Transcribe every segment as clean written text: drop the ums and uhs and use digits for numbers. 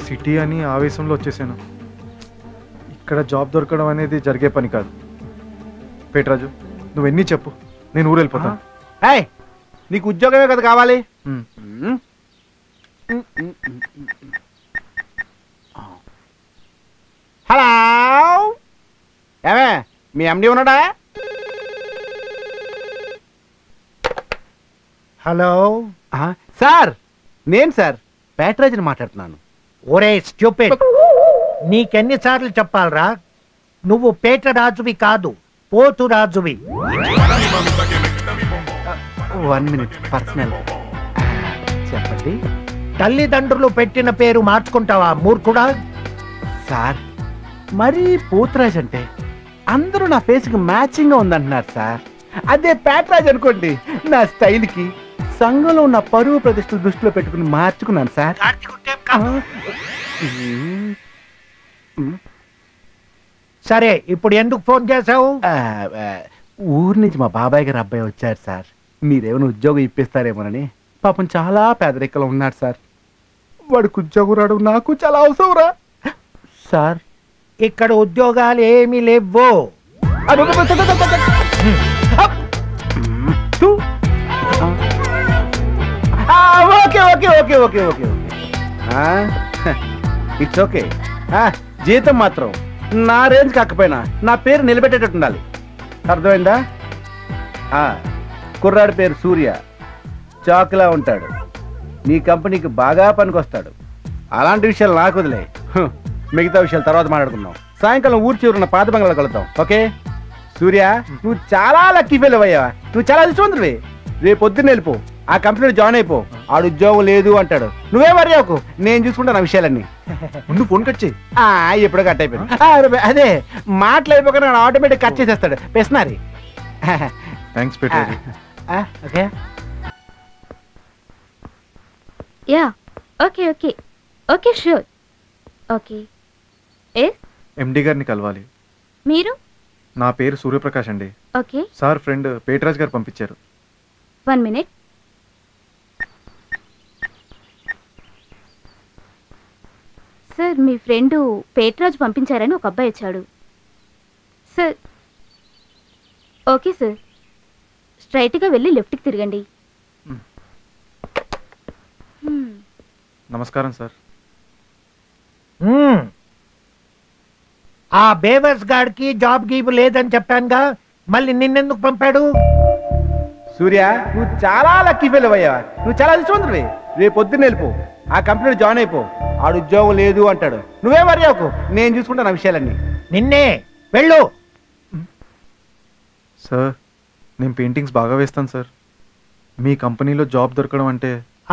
City అని ఆవేశంలో వచ్చేసాను. ఇక్కడ జాబ్ దొరకడం అనేది జరిగే పని కాదు. పేటరాజు, నువ్వెన్ని చెప్పు, నేను ఊరు వెళ్ళిపోతాను. నీకు ఉద్యోగమే కదా కావాలి. హలో, ఏమే మీ ఎండి ఉన్నాడా? హలో సార్, నేను సార్ పేటరాజుని మాట్లాడుతున్నాను. ఒరే స్టూపిడ్, నీకెన్నిసార్లు చెప్పాలరా? నువ్వు పేటరాజువి కాదు, పోతురాజువి. 1 minute పర్సనల్. చెప్పండి. తల్లిదండ్రులు పెట్టిన పేరు మార్చుకుంటావా మూర్ఖుడా? సార్, మరీ పోతురాజు అంటే అందరూ నా ఫేస్కి మ్యాచింగ్గా ఉందంటున్నారు సార్. అదే పేటరాజు అనుకోండి, నా స్టైల్కి సంఘంలో ఉన్న పరువు ప్రతిష్టలు దృష్టిలో పెట్టుకుని మార్చుకున్నాను సార్. సరే, ఇప్పుడు ఎందుకు ఫోన్ చేసావు? ఊరి నుంచి మా బాబాయ్ గారు అబ్బాయి వచ్చారు సార్. మీరేమైనా ఉద్యోగం ఇప్పిస్తారేమోనని. పాపం చాలా పేదరికలో ఉన్నాడు సార్. వాడికి ఉద్యోగం రావడం నాకు చాలా అవసరంరా సార్. ఇక్కడ ఉద్యోగాలు ఏమీ లేవు. Okay okay okay okay okay it's okay. జీతం మాత్రం నా రేంజ్ కాకపోయినా నా పేరు నిలబెట్టేటట్టు ఉండాలి. అర్థమైందా? కుర్రాడి పేరు సూర్య, చాకులా ఉంటాడు. నీ కంపెనీకి బాగా పనికొస్తాడు. అలాంటి విషయాలు నాకు వదిలే, మిగతా విషయాలు తర్వాత మాట్లాడుకుందాం. సాయంకాలం ఊరి చివరున్న పాత బంగ్లా కలుద్దాం. ఓకే సూర్య, నువ్వు చాలా లక్కీ ఫెయిల్ అయ్యావా. నువ్వు చాలా అదృష్టవంతుడివి. రేపు పొద్దున్న వెళ్ళిపో, ఆ కంపెనీలో జాయిన్ అయిపో. ఆడు ఉద్యోగం లేదు అంటాడు. నువ్వే మర్యాకు, నేను చూసుకుంటాను ఆ విషయాలన్నీ. ముందు ఫోన్ కట్ చేయి. ఎప్పుడో కట్ అయిపోయింది. అదే మాటలు అయిపోకుండా ఆటోమేటిక్ కట్ చేసేస్తాడు పెస్నారి. Thanks Petaraju. Okay yeah, okay okay okay sure. Okay, MD గారిని కలవాలి. మీరు? నా పేరు సూర్యప్రకాష్ అండి. ఓకే సార్, ఫ్రెండ్ పేటరాజ్ గారు పంపించారు. 1 minute. సార్, మీ ఫ్రెండు పేటరాజు పంపించారని ఒక అబ్బాయి వచ్చాడు సార్. ఓకే సార్, స్ట్రైట్గా వెళ్ళి లెఫ్ట్కి తిరగండి. నమస్కారం సార్. ఆ బేవర్స్ గాడికి జాబ్ గీబు లేదని చెప్పానుగా, మళ్ళీ నిన్నెందుకు పంపాడు? సూర్య, నువ్వు చాలా లక్కీ ఫెయిల్ అయ్యావా. నువ్వు చాలా అదృష్టవంతుడివి. రేపు పొద్దున్న వెళ్ళిపో, ఆ కంపెనీలో జాయిన్ అయిపో. ఆడు ఉద్యోగం లేదు అంటాడు. నువ్వే మర్యాకు, నేను చూసుకుంటాను ఆ విషయాలన్నీ. నిన్నే వెళ్ళు. సార్, నేను పెయింటింగ్స్ బాగా వేస్తాను సార్. మీ కంపెనీలో జాబ్ దొరకడం అంటే...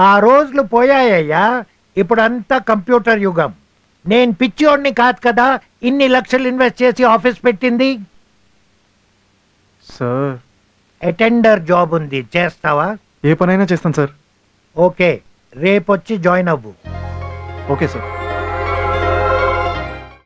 ఆ రోజులు పోయాయ్యా, ఇప్పుడు అంతా కంప్యూటర్ యుగం. నేను పిచ్చివాడిని కాదు కదా ఇన్ని లక్షలు ఇన్వెస్ట్ చేసి ఆఫీస్ పెట్టింది. సార్, అటెండర్ జాబ్ ఉంది, చేస్తావా? ఏ పనైనా చేస్తాను సార్. ఓకే, రేపొచ్చి జాయిన్ అవ్వు. Okay sir.